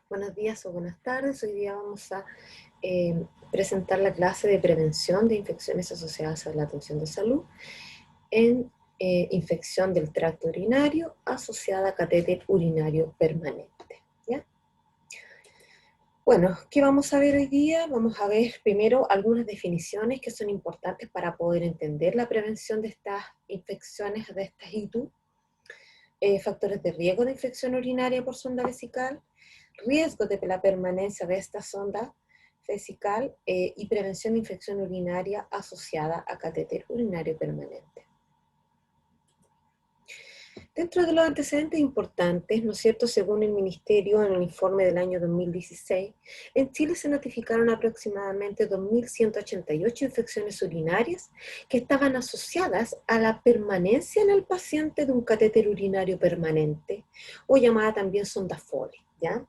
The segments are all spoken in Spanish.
Buenos días o buenas tardes. Hoy día vamos a presentar la clase de prevención de infecciones asociadas a la atención de salud en infección del tracto urinario asociada a catéter urinario permanente. ¿Ya? Bueno, ¿qué vamos a ver hoy día? Vamos a ver primero algunas definiciones que son importantes para poder entender la prevención de estas infecciones, de estas ITU. Factores de riesgo de infección urinaria por sonda vesical, riesgo de la permanencia de esta sonda vesical y prevención de infección urinaria asociada a catéter urinario permanente. Dentro de los antecedentes importantes, ¿no es cierto?, según el Ministerio en el informe del año 2016, en Chile se notificaron aproximadamente 2.188 infecciones urinarias que estaban asociadas a la permanencia en el paciente de un catéter urinario permanente, o llamada también sonda Foley, ¿ya?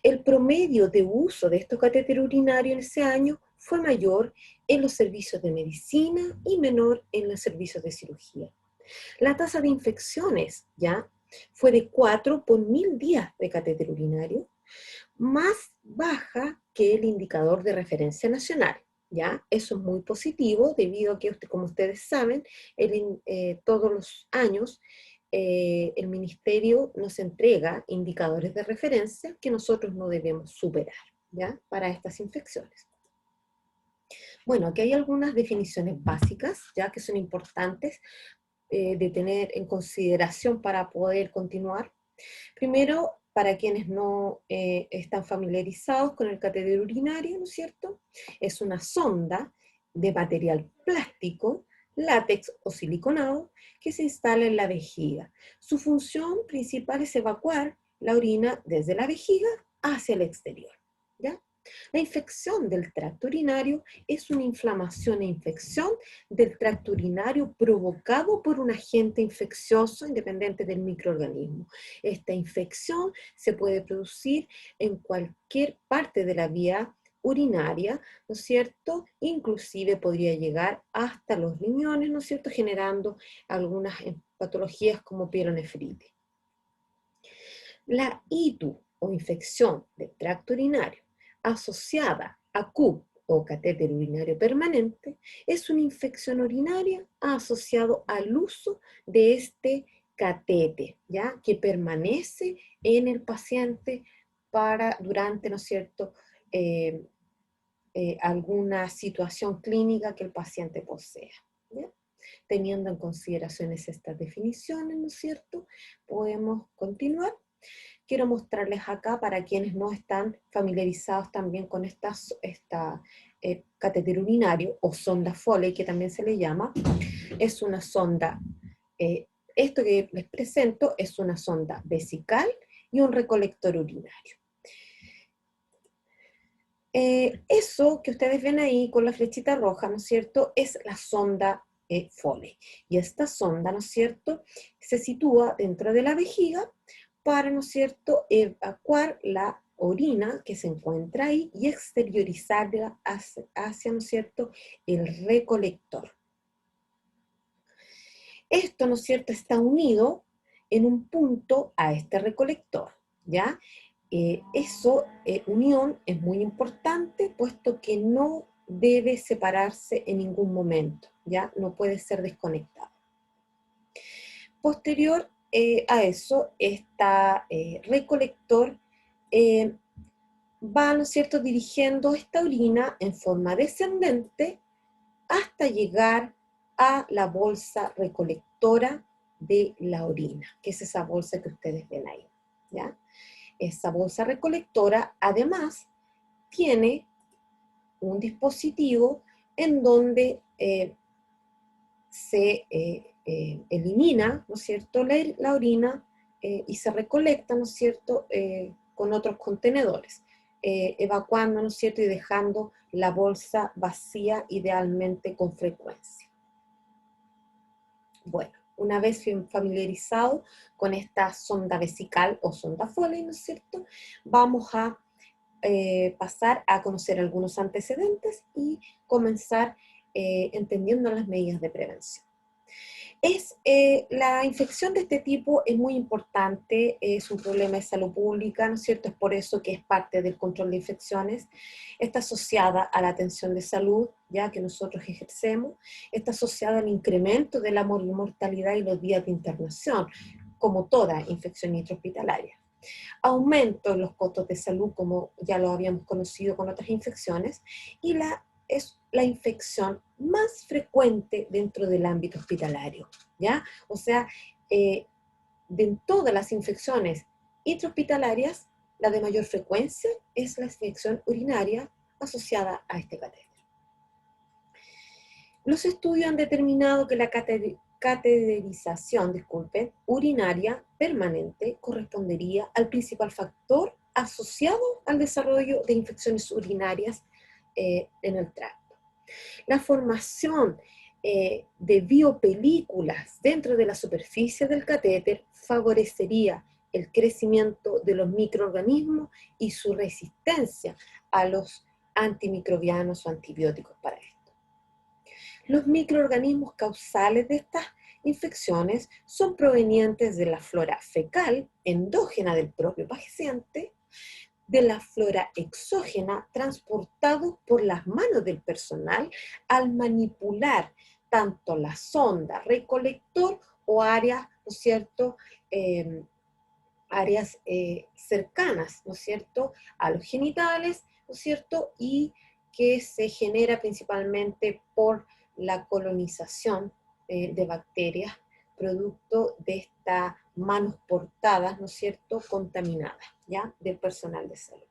El promedio de uso de estos catéteres urinarios en ese año fue mayor en los servicios de medicina y menor en los servicios de cirugía. La tasa de infecciones ya fue de 4 por 1000 días de catéter urinario, más baja que el indicador de referencia nacional. ¿Ya? Eso es muy positivo debido a que, como ustedes saben, todos los años el Ministerio nos entrega indicadores de referencia que nosotros no debemos superar, ¿ya? Para estas infecciones. Bueno, aquí hay algunas definiciones básicas, ya que son importantes de tener en consideración para poder continuar. Primero, para quienes no están familiarizados con el catéter urinario, ¿no es cierto? Es una sonda de material plástico, látex o siliconado, que se instala en la vejiga. Su función principal es evacuar la orina desde la vejiga hacia el exterior, ¿ya? La infección del tracto urinario es una inflamación e infección del tracto urinario provocado por un agente infeccioso independiente del microorganismo. Esta infección se puede producir en cualquier parte de la vía urinaria, ¿no es cierto? Inclusive podría llegar hasta los riñones, ¿no es cierto? Generando algunas patologías como pielonefritis. La ITU o infección del tracto urinario asociada a CUP o catéter urinario permanente es una infección urinaria asociada al uso de este catéter, ¿ya? Que permanece en el paciente durante, ¿no es cierto?, alguna situación clínica que el paciente posea, ¿ya? Teniendo en consideración estas definiciones, ¿no es cierto?, podemos continuar. Quiero mostrarles acá, para quienes no están familiarizados también con esta catéter urinario o sonda Foley, que también se le llama. Es una sonda, esto que les presento es una sonda vesical y un recolector urinario. Eso que ustedes ven ahí con la flechita roja, ¿no es cierto?, es la sonda Foley. Y esta sonda, ¿no es cierto?, se sitúa dentro de la vejiga para, ¿no es cierto?, evacuar la orina que se encuentra ahí y exteriorizarla hacia, ¿no es cierto?, el recolector. Esto, ¿no es cierto?, está unido en un punto a este recolector, ¿ya? Unión es muy importante, puesto que no debe separarse en ningún momento, ¿ya? No puede ser desconectado. Posterior a eso, este recolector va, ¿no es cierto?, dirigiendo esta orina en forma descendente hasta llegar a la bolsa recolectora de la orina, que es esa bolsa que ustedes ven ahí, ¿ya? Esa bolsa recolectora, además, tiene un dispositivo en donde se elimina, ¿no es cierto?, la orina y se recolecta, ¿no es cierto?, con otros contenedores, evacuando, ¿no es cierto?, y dejando la bolsa vacía, idealmente con frecuencia. Bueno, una vez familiarizado con esta sonda vesical o sonda Foley, ¿no es cierto?, vamos a pasar a conocer algunos antecedentes y comenzar entendiendo las medidas de prevención. La infección de este tipo es muy importante, es un problema de salud pública, ¿no es cierto? Es por eso que es parte del control de infecciones. Está asociada a la atención de salud, ya que nosotros ejercemos. Está asociada al incremento de la mortalidad y los días de internación, como toda infección intrahospitalaria. Aumento en los costos de salud, como ya lo habíamos conocido con otras infecciones, y es la infección más frecuente dentro del ámbito hospitalario, ¿ya? O sea, de todas las infecciones intrahospitalarias, la de mayor frecuencia es la infección urinaria asociada a este catéter. Los estudios han determinado que la cateterización, urinaria permanente correspondería al principal factor asociado al desarrollo de infecciones urinarias en el tracto. La formación de biopelículas dentro de la superficie del catéter favorecería el crecimiento de los microorganismos y su resistencia a los antimicrobianos o antibióticos para esto. Los microorganismos causales de estas infecciones son provenientes de la flora fecal endógena del propio paciente, de la flora exógena transportados por las manos del personal al manipular tanto la sonda recolector o áreas, ¿no es cierto?, áreas cercanas, ¿no es cierto?, a los genitales, ¿no es cierto?, y que se genera principalmente por la colonización de bacterias, producto de estas manos portadas, ¿no es cierto?, contaminadas, ¿ya?, del personal de salud.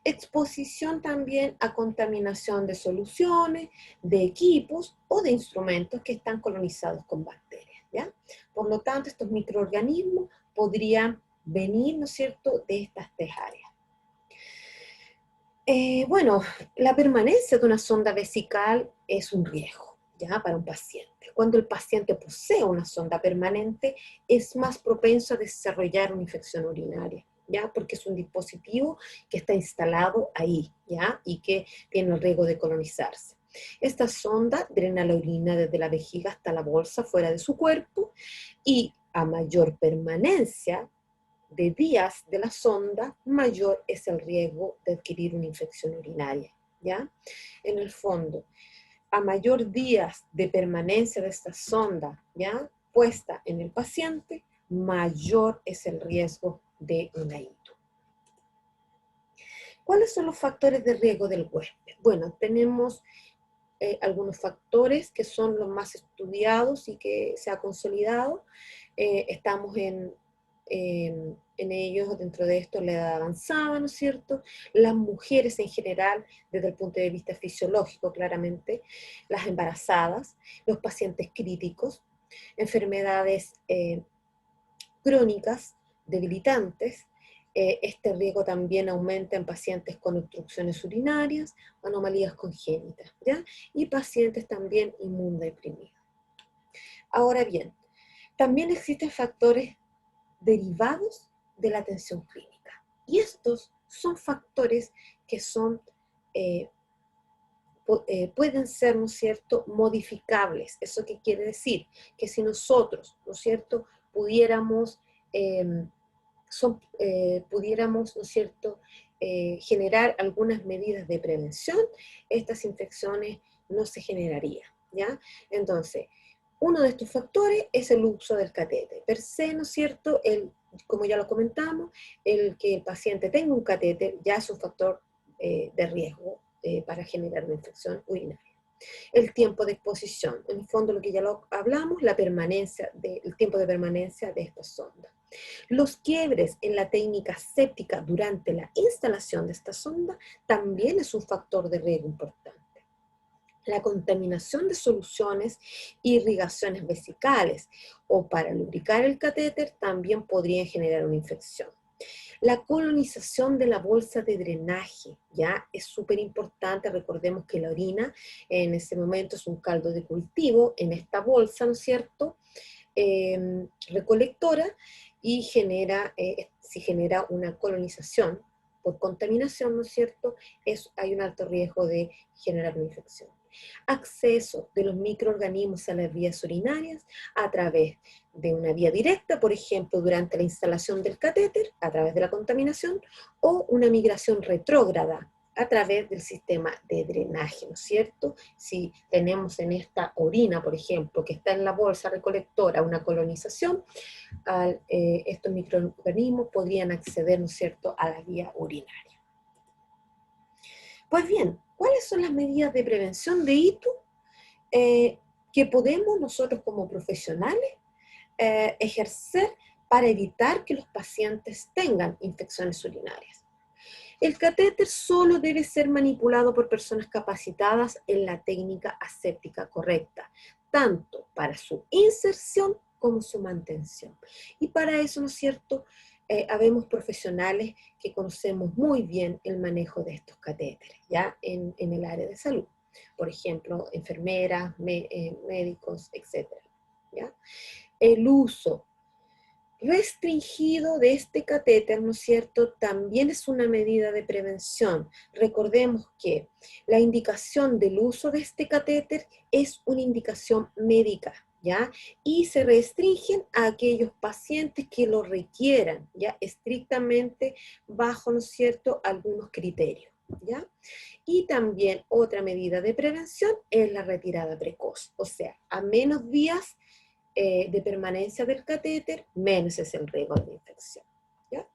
Exposición también a contaminación de soluciones, de equipos o de instrumentos que están colonizados con bacterias, ¿ya? Por lo tanto, estos microorganismos podrían venir, ¿no es cierto?, de estas tres áreas. Bueno, la permanencia de una sonda vesical es un riesgo, ¿ya?, para un paciente. Cuando el paciente posee una sonda permanente, es más propenso a desarrollar una infección urinaria, ¿ya?, porque es un dispositivo que está instalado ahí, ¿ya?, y que tiene el riesgo de colonizarse. Esta sonda drena la orina desde la vejiga hasta la bolsa fuera de su cuerpo, y a mayor permanencia de días de la sonda, mayor es el riesgo de adquirir una infección urinaria, ¿ya? En el fondo, a mayor días de permanencia de esta sonda, ¿ya?, puesta en el paciente, mayor es el riesgo de una ITU. ¿Cuáles son los factores de riesgo del huésped? Bueno, tenemos algunos factores que son los más estudiados y que se ha consolidado. Estamos en ellos, dentro de esto, la edad avanzada, ¿no es cierto? Las mujeres en general, desde el punto de vista fisiológico, claramente, las embarazadas, los pacientes críticos, enfermedades crónicas, debilitantes. Este riesgo también aumenta en pacientes con obstrucciones urinarias, anomalías congénitas, ¿ya? Y pacientes también inmunodeprimidos. Ahora bien, también existen factores derivados de la atención clínica. Y estos son factores que son, pueden ser, ¿no es cierto?, modificables. ¿Eso qué quiere decir? Que si nosotros, ¿no es cierto?, pudiéramos, ¿no es cierto?, generar algunas medidas de prevención, estas infecciones no se generarían, ¿ya? Entonces, uno de estos factores es el uso del catéter. Per se, ¿no es cierto?, como ya lo comentamos, el que el paciente tenga un catéter ya es un factor de riesgo para generar una infección urinaria. El tiempo de exposición, en el fondo lo que ya lo hablamos, el tiempo de permanencia de esta sonda. Los quiebres en la técnica séptica durante la instalación de esta sonda también es un factor de riesgo importante. La contaminación de soluciones, irrigaciones vesicales o para lubricar el catéter también podrían generar una infección. La colonización de la bolsa de drenaje, ya es súper importante. Recordemos que la orina en ese momento es un caldo de cultivo en esta bolsa, ¿no es cierto?, recolectora, y si genera una colonización por contaminación, ¿no es cierto?, hay un alto riesgo de generar una infección. acceso de los microorganismos a las vías urinarias a través de una vía directa, por ejemplo, durante la instalación del catéter, a través de la contaminación, o una migración retrógrada a través del sistema de drenaje, ¿no es cierto? Si tenemos en esta orina, por ejemplo, que está en la bolsa recolectora una colonización, estos microorganismos podrían acceder, ¿no es cierto?, a la vía urinaria. Pues bien, ¿cuáles son las medidas de prevención de ITU que podemos nosotros como profesionales ejercer para evitar que los pacientes tengan infecciones urinarias? El catéter solo debe ser manipulado por personas capacitadas en la técnica aséptica correcta, tanto para su inserción como su mantención. Y para eso, ¿no es cierto?, habemos profesionales que conocemos muy bien el manejo de estos catéteres, ¿ya? En el área de salud. Por ejemplo, enfermeras, médicos, etc. ¿Ya? El uso restringido de este catéter, ¿no es cierto?, también es una medida de prevención. Recordemos que la indicación del uso de este catéter es una indicación médica, ¿ya? Y se restringen a aquellos pacientes que lo requieran, ¿ya? Estrictamente bajo, ¿no es cierto?, algunos criterios, ¿ya? Y también otra medida de prevención es la retirada precoz, o sea, a menos días de permanencia del catéter, menos es el riesgo de infección, ¿ya?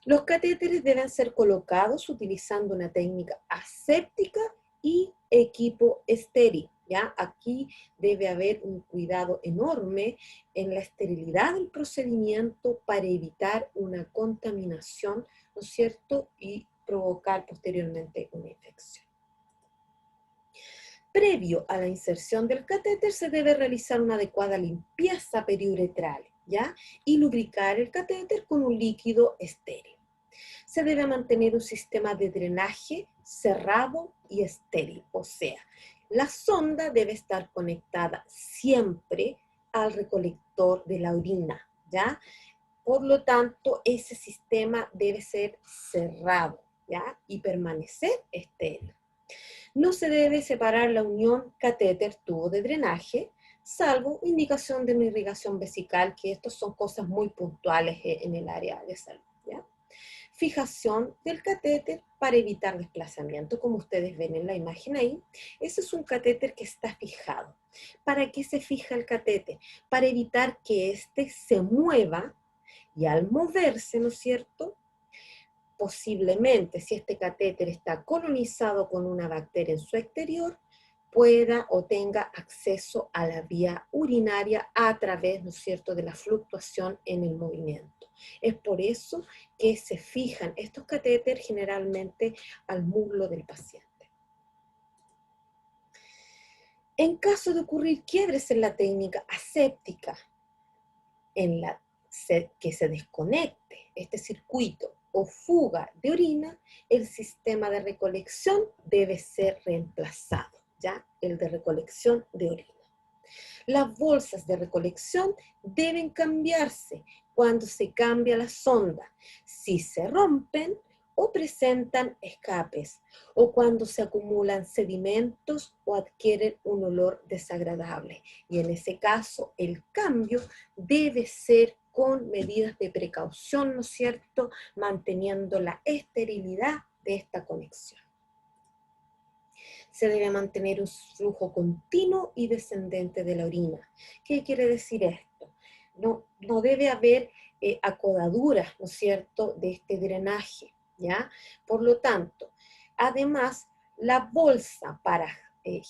Los catéteres deben ser colocados utilizando una técnica aséptica y equipo estéril, ¿ya? Aquí debe haber un cuidado enorme en la esterilidad del procedimiento para evitar una contaminación, ¿no es cierto?, y provocar posteriormente una infección. Previo a la inserción del catéter se debe realizar una adecuada limpieza periuretral, ¿ya? Y lubricar el catéter con un líquido estéril. Se debe mantener un sistema de drenaje cerrado y estéril, o sea, la sonda debe estar conectada siempre al recolector de la orina, ¿ya? Por lo tanto, ese sistema debe ser cerrado, ¿ya? Y permanecer estéril. No se debe separar la unión catéter-tubo de drenaje, salvo indicación de una irrigación vesical, que estas son cosas muy puntuales en el área de salud, ¿ya? Fijación del catéter para evitar desplazamiento, como ustedes ven en la imagen ahí. Ese es un catéter que está fijado. ¿Para qué se fija el catéter? Para evitar que éste se mueva y al moverse, ¿no es cierto?, posiblemente, si este catéter está colonizado con una bacteria en su exterior, pueda o tenga acceso a la vía urinaria a través, ¿no es cierto?, de la fluctuación en el movimiento. Es por eso que se fijan estos catéteres generalmente al muslo del paciente. En caso de ocurrir quiebres en la técnica aséptica, que se desconecte este circuito o fuga de orina, el sistema de recolección debe ser reemplazado, ¿ya? El de recolección de orina. Las bolsas de recolección deben cambiarse cuando se cambia la sonda, si se rompen o presentan escapes, o cuando se acumulan sedimentos o adquieren un olor desagradable. Y en ese caso, el cambio debe ser con medidas de precaución, ¿no es cierto?, manteniendo la esterilidad de esta conexión. Se debe mantener un flujo continuo y descendente de la orina. ¿Qué quiere decir esto? No debe haber acodaduras, ¿no es cierto?, de este drenaje, ¿ya? Por lo tanto, además, la bolsa para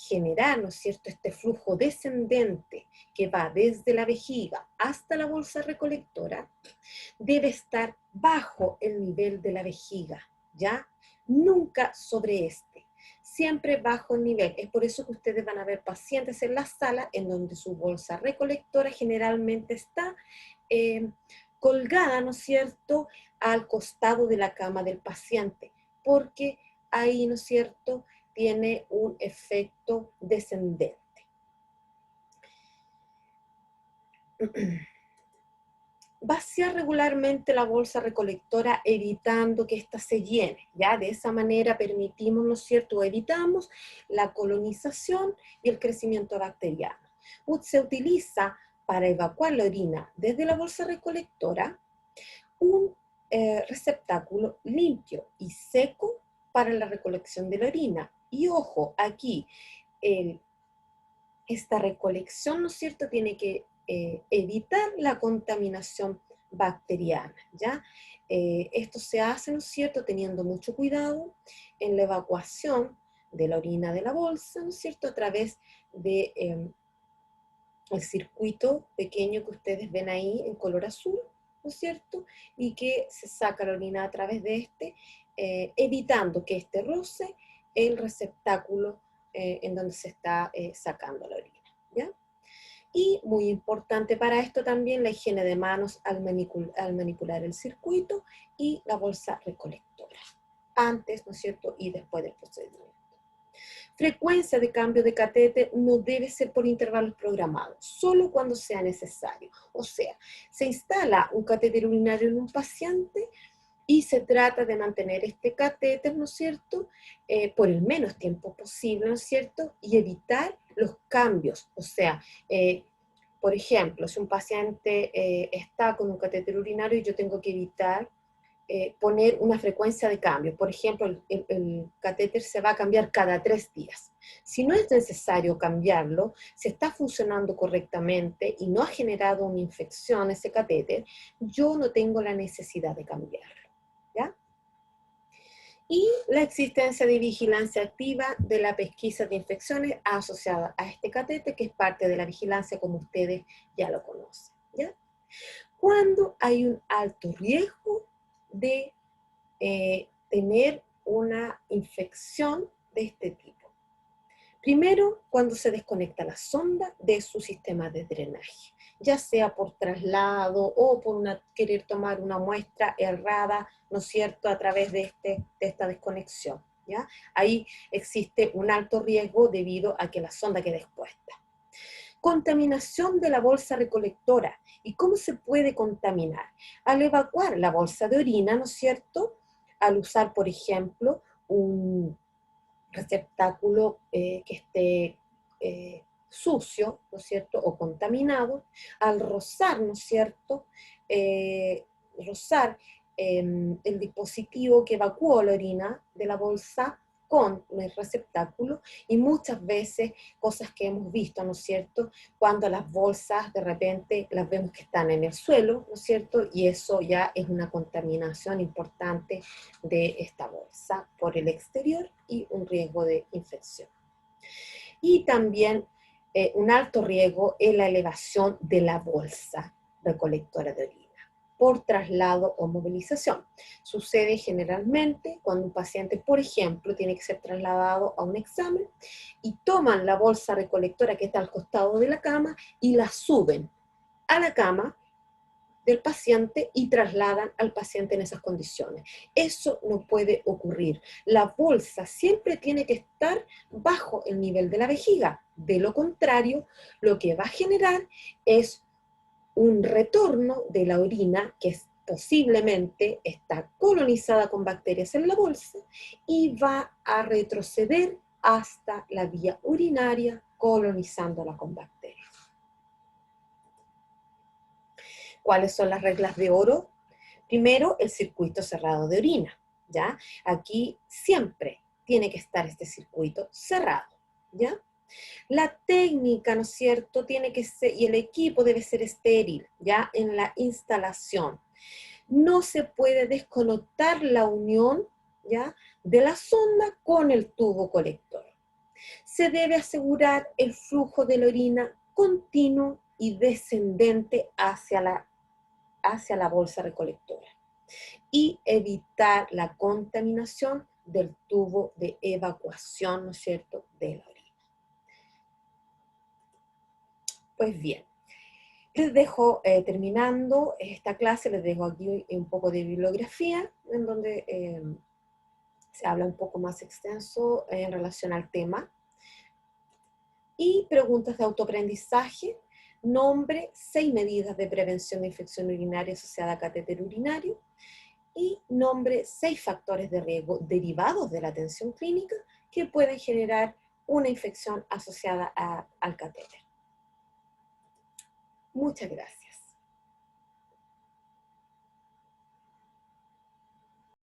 generar, ¿no es cierto?, este flujo descendente que va desde la vejiga hasta la bolsa recolectora, debe estar bajo el nivel de la vejiga, ¿ya? Nunca sobre este, siempre bajo el nivel. Es por eso que ustedes van a ver pacientes en la sala en donde su bolsa recolectora generalmente está colgada, ¿no es cierto?, al costado de la cama del paciente, porque ahí, ¿no es cierto?, tiene un efecto descendente. Vaciar regularmente la bolsa recolectora evitando que ésta se llene, ¿ya? De esa manera permitimos, ¿no es cierto?, evitamos la colonización y el crecimiento bacteriano. Se utiliza para evacuar la orina desde la bolsa recolectora un receptáculo limpio y seco para la recolección de la orina. Y ojo, aquí esta recolección, ¿no es cierto?, tiene que evitar la contaminación bacteriana, ¿ya? Esto se hace, ¿no es cierto?, teniendo mucho cuidado en la evacuación de la orina de la bolsa, ¿no es cierto?, a través de el circuito pequeño que ustedes ven ahí en color azul, ¿no es cierto?, y que se saca la orina a través de este, evitando que este roce el receptáculo en donde se está sacando la orina, ¿ya? Y muy importante para esto también la higiene de manos al manipular el circuito y la bolsa recolectora, antes, ¿no es cierto?, y después del procedimiento. Frecuencia de cambio de catéter no debe ser por intervalos programados, solo cuando sea necesario. O sea, se instala un catéter urinario en un paciente y se trata de mantener este catéter, ¿no es cierto?, por el menos tiempo posible, ¿no es cierto?, y evitar los cambios. O sea, por ejemplo, si un paciente está con un catéter urinario, yo tengo que evitar poner una frecuencia de cambio. Por ejemplo, el catéter se va a cambiar cada 3 días. Si no es necesario cambiarlo, si está funcionando correctamente y no ha generado una infección ese catéter, yo no tengo la necesidad de cambiarlo, ¿ya? Y la existencia de vigilancia activa de la pesquisa de infecciones asociada a este catéter, que es parte de la vigilancia como ustedes ya lo conocen, ¿ya? Cuando hay un alto riesgo de tener una infección de este tipo. Primero, cuando se desconecta la sonda de su sistema de drenaje, ya sea por traslado o por querer tomar una muestra errada, ¿no es cierto?, a través de esta desconexión, ¿ya? Ahí existe un alto riesgo debido a que la sonda quede expuesta. Contaminación de la bolsa recolectora. ¿Y cómo se puede contaminar? Al evacuar la bolsa de orina, ¿no es cierto?, al usar, por ejemplo, un receptáculo que esté sucio, ¿no es cierto?, o contaminado, al rozar, ¿no es cierto?, rozar el dispositivo que evacuó la orina de la bolsa con el receptáculo, y muchas veces cosas que hemos visto, ¿no es cierto?, cuando las bolsas de repente las vemos que están en el suelo, ¿no es cierto?, y eso ya es una contaminación importante de esta bolsa por el exterior y un riesgo de infección. Y también un alto riesgo es la elevación de la bolsa recolectora de orina por traslado o movilización. Sucede generalmente cuando un paciente, por ejemplo, tiene que ser trasladado a un examen y toman la bolsa recolectora que está al costado de la cama y la suben a la cama del paciente y trasladan al paciente en esas condiciones. Eso no puede ocurrir. La bolsa siempre tiene que estar bajo el nivel de la vejiga. De lo contrario, lo que va a generar es un retorno de la orina que posiblemente está colonizada con bacterias en la bolsa y va a retroceder hasta la vía urinaria colonizándola con bacterias. ¿Cuáles son las reglas de oro? Primero, el circuito cerrado de orina, ¿ya? Aquí siempre tiene que estar este circuito cerrado, ¿ya? La técnica, ¿no es cierto?, tiene que ser, y el equipo debe ser estéril, ¿ya? En la instalación. No se puede desconectar la unión, ¿ya?, de la sonda con el tubo colector. Se debe asegurar el flujo de la orina continuo y descendente hacia la bolsa recolectora y evitar la contaminación del tubo de evacuación, ¿no es cierto?, de la orina. Pues bien, les dejo, terminando esta clase, les dejo aquí un poco de bibliografía, en donde se habla un poco más extenso en relación al tema. Y preguntas de autoaprendizaje. nombre 6 medidas de prevención de infección urinaria asociada a catéter urinario y nombre 6 factores de riesgo derivados de la atención clínica que pueden generar una infección asociada al catéter. Muchas gracias.